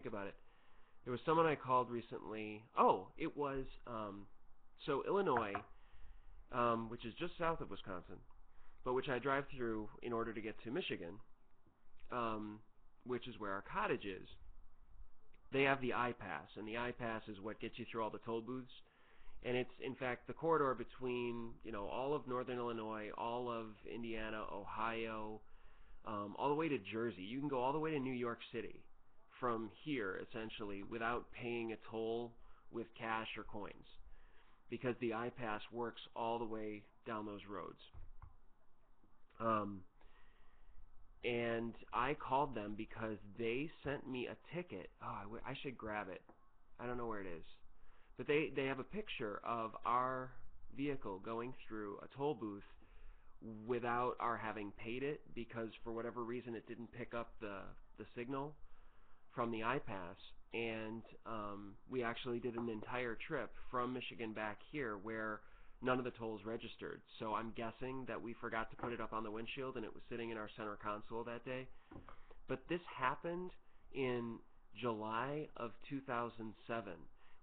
about it. There was someone I called recently. Oh, it was so Illinois, which is just south of Wisconsin, but which I drive through in order to get to Michigan, which is where our cottage is. They have the I-Pass, and the I-Pass is what gets you through all the toll booths. And it's, in fact, the corridor between, all of northern Illinois, all of Indiana, Ohio, all the way to Jersey. You can go all the way to New York City from here, essentially, without paying a toll with cash or coins, because the I-Pass works all the way down those roads. And I called them because they sent me a ticket. Oh, I should grab it. I don't know where it is. But they have a picture of our vehicle going through a toll booth without our having paid it, because for whatever reason it didn't pick up the signal from the I-Pass. And we actually did an entire trip from Michigan back here where none of the tolls registered. So I'm guessing that we forgot to put it up on the windshield and it was sitting in our center console that day. But this happened in July of 2007.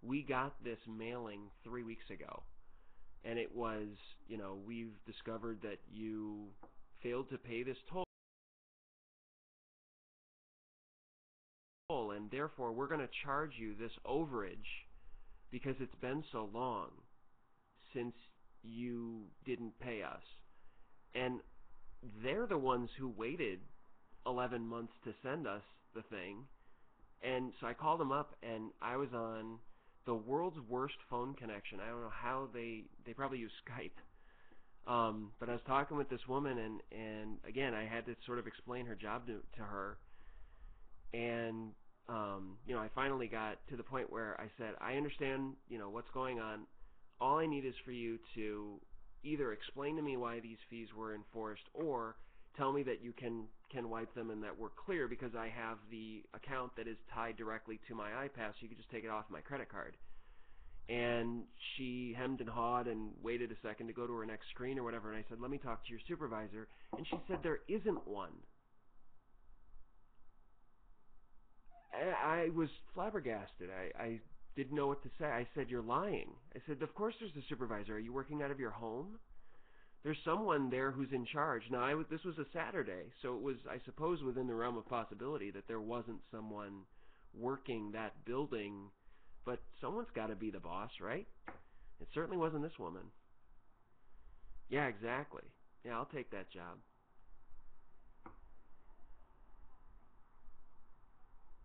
We got this mailing 3 weeks ago. And it was, we've discovered that you failed to pay this toll, and therefore we're going to charge you this overage because it's been so long since you didn't pay us. And they're the ones who waited 11 months to send us the thing. And so I called them up, and I was on the world's worst phone connection. I don't know how they probably use Skype. But I was talking with this woman, and again, I had to sort of explain her job to her. And, I finally got to the point where I said, I understand, what's going on. All I need is for you to either explain to me why these fees were enforced, or tell me that you can wipe them and that we're clear, because I have the account that is tied directly to my I-Pass. You could just take it off my credit card. And she hemmed and hawed and waited a second to go to her next screen or whatever, and I said, let me talk to your supervisor. And she said, there isn't one. I was flabbergasted. I didn't know what to say. I said, you're lying. I said, of course there's a supervisor. Are you working out of your home? There's someone there who's in charge. Now, this was a Saturday, so it was, I suppose, within the realm of possibility that there wasn't someone working that building, but someone's got to be the boss, right? It certainly wasn't this woman. Yeah, exactly. Yeah, I'll take that job.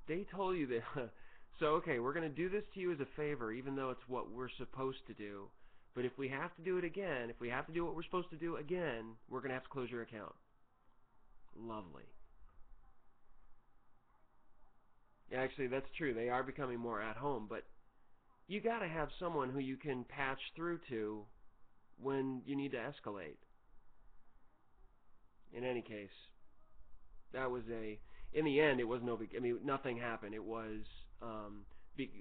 They told you that. So, okay, we're going to do this to you as a favor, even though it's what we're supposed to do. But if we have to do it again, if we have to do what we're supposed to do again, we're going to have to close your account. Lovely. Yeah, actually, that's true. They are becoming more at home, but you got to have someone who you can patch through to when you need to escalate. In any case, that was in the end, it was no big, nothing happened. It was,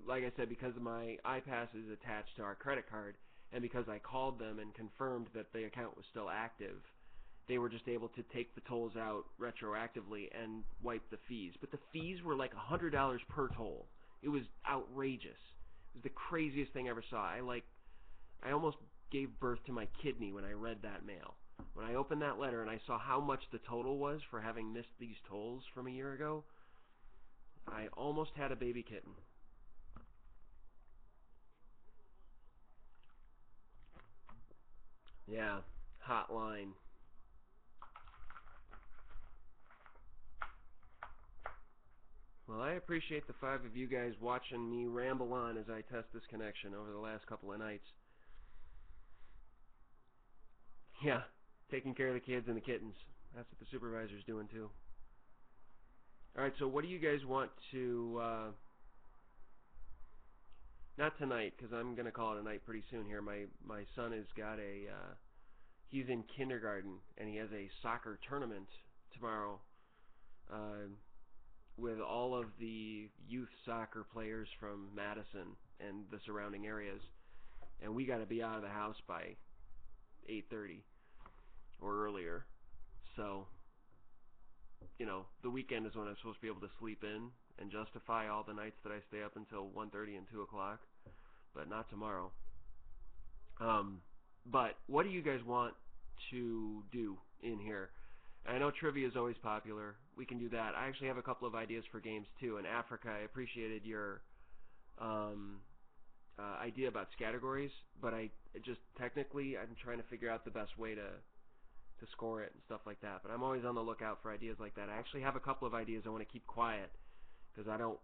like I said, because my I-Pass is attached to our credit card, and because I called them and confirmed that the account was still active, they were just able to take the tolls out retroactively and wipe the fees. But the fees were like $100 per toll. It was outrageous. It was the craziest thing I ever saw. I almost gave birth to my kidney when I read that mail. When I opened that letter and I saw how much the total was for having missed these tolls from a year ago, I almost had a baby kitten. Yeah, hotline. Well, I appreciate the 5 of you guys watching me ramble on as I test this connection over the last couple of nights. Yeah, taking care of the kids and the kittens. That's what the supervisor's doing too. Alright, so what do you guys want to, not tonight, because I'm going to call it a night pretty soon here. My son has got he's in kindergarten, and he has a soccer tournament tomorrow with all of the youth soccer players from Madison and the surrounding areas. And we got to be out of the house by 8:30 or earlier. So, the weekend is when I'm supposed to be able to sleep in and justify all the nights that I stay up until 1:30 and 2 o'clock, but not tomorrow. But what do you guys want to do in here? And I know trivia is always popular. We can do that. I actually have a couple of ideas for games too. In Africa, I appreciated your idea about categories, but I just technically I'm trying to figure out the best way to score it and stuff like that. But I'm always on the lookout for ideas like that. I actually have a couple of ideas I want to keep quiet because I don't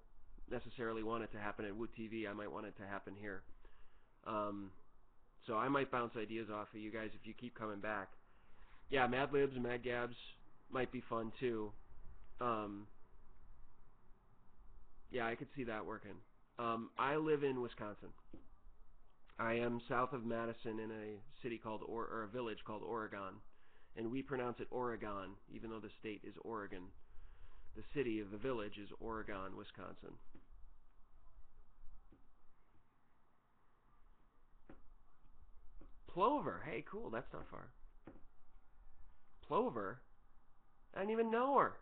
necessarily want it to happen at Woot TV. I might want it to happen here. So I might bounce ideas off of you guys if you keep coming back. Yeah, Mad Libs and Mad Gabs might be fun too. Yeah, I could see that working. I live in Wisconsin. I am south of Madison in a city called or a village called Oregon, and we pronounce it Oregon, even though the state is Oregon. The city of the village is Oregon, Wisconsin. Plover. Hey, cool. That's not far. Plover? I didn't even know her.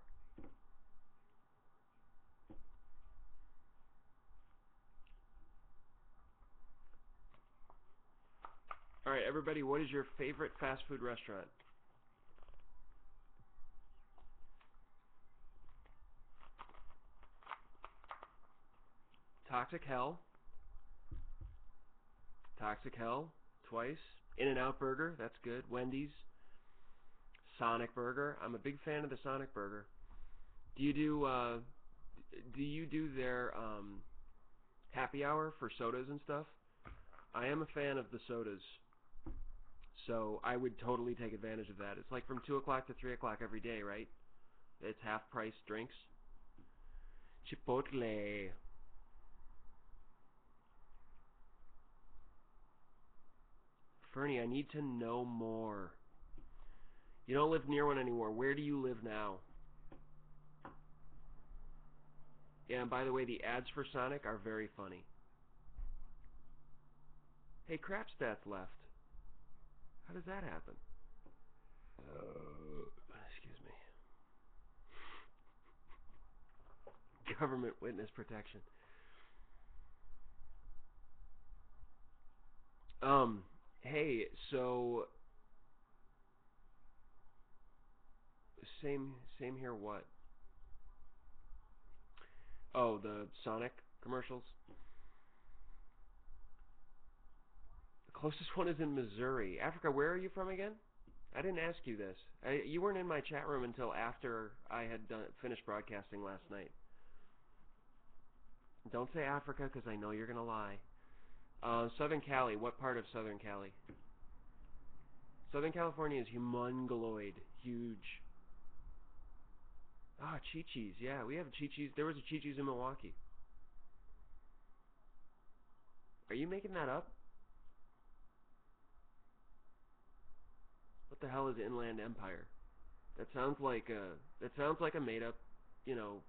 All right, everybody, what is your favorite fast food restaurant? Toxic Hell. Toxic Hell, twice. In-N-Out Burger, that's good. Wendy's. Sonic Burger. I'm a big fan of the Sonic Burger. Do you do their happy hour for sodas and stuff? I am a fan of the sodas, so I would totally take advantage of that. It's like from 2 o'clock to 3 o'clock every day, right? It's half-price drinks. Chipotle. Fernie, I need to know more. You don't live near one anymore. Where do you live now? Yeah, and by the way, the ads for Sonic are very funny. Hey, Crapstats left. How does that happen? Excuse me. Government witness protection. Hey, so same here. What? Oh, the Sonic commercials. The closest one is in Missouri. Africa, where are you from again? I didn't ask you this. You weren't in my chat room until after I had finished broadcasting last night. Don't say Africa because I know you're gonna lie. Southern Cali. What part of Southern Cali? Southern California is humongoloid, huge. Ah, Chi-Chi's. Yeah, we have Chi-Chi's. There was a Chi-Chi's in Milwaukee. Are you making that up? What the hell is Inland Empire? That sounds like a made up, you know,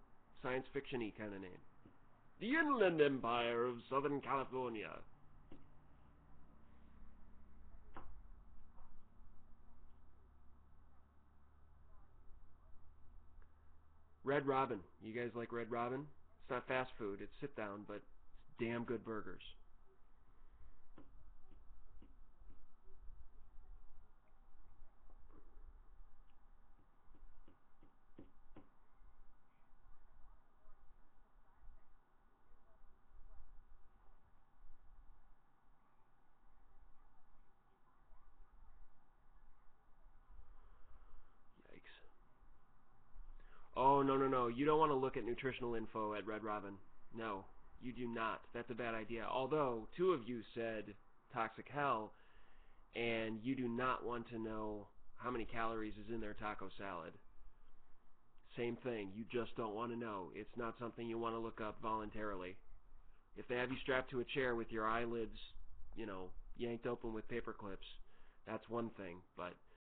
science fiction-y kind of name. The Inland Empire of Southern California. Red Robin. You guys like Red Robin? It's not fast food. It's sit down, but it's damn good burgers. Yikes. Oh, no, no, no. You don't want to look at nutritional info at Red Robin. No, you do not. That's a bad idea. Although, two of you said Toxic Hell, and you do not want to know how many calories is in their taco salad. Same thing. You just don't want to know. It's not something you want to look up voluntarily. If they have you strapped to a chair with your eyelids, you know, yanked open with paper clips, that's one thing. But